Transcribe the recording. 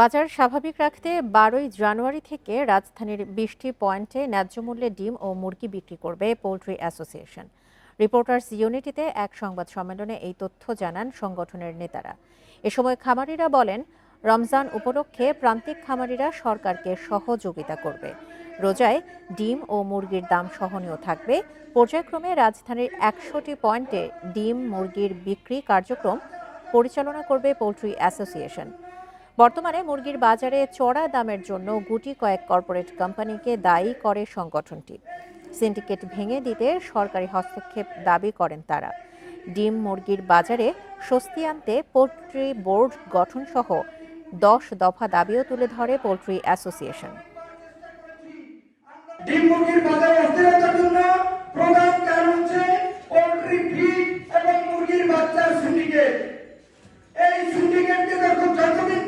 বাজার স্বাভাবিক রাখতে ১২ই জানুয়ারি থেকে রাজধানীর ২০টি পয়েন্টে ন্যায্য মূল্যে ডিম ও মুরগি বিক্রি করবে পোল্ট্রি অ্যাসোসিয়েশন। রিপোর্টার্স ইউনিটিতে এক সংবাদ সম্মেলনে এই তথ্য জানান সংগঠনের নেতারা। এ সময় খামারিরা বলেন, রমজান উপলক্ষে প্রান্তিক খামারিরা সরকারকে সহযোগিতা করবে। রোজায় ডিম ও মুরগির দাম সহনীয় থাকবে। পর্যায়ক্রমে রাজধানীর ১০০টি পয়েন্টে ডিম মুরগির বিক্রি কার্যক্রম পরিচালনা করবে পোল্ট্রি অ্যাসোসিয়েশন। বর্তমানে মুরগির বাজারে চড়া দামের জন্য গুটি কয়েক কর্পোরেট কোম্পানিকে দায়ী করে সংগঠনটি। সিন্ডিকেট ভেঙে দিতে সরকারি হস্তক্ষেপ দাবি করেন তারা। ডিম মুরগির বাজারে স্বস্তি আনতে পোল্ট্রি বোর্ড গঠন সহ ১০ দফা দাবিও তুলে ধরে পোল্ট্রি অ্যাসোসিয়েশন। ডিম মুরগির বাজারে অস্থিরতার জন্য প্রধান কারণ হচ্ছে পোল্ট্রি ফিড এবং মুরগির বাচ্চার সিন্ডিকেট। এই সিন্ডিকেটকে যতদিন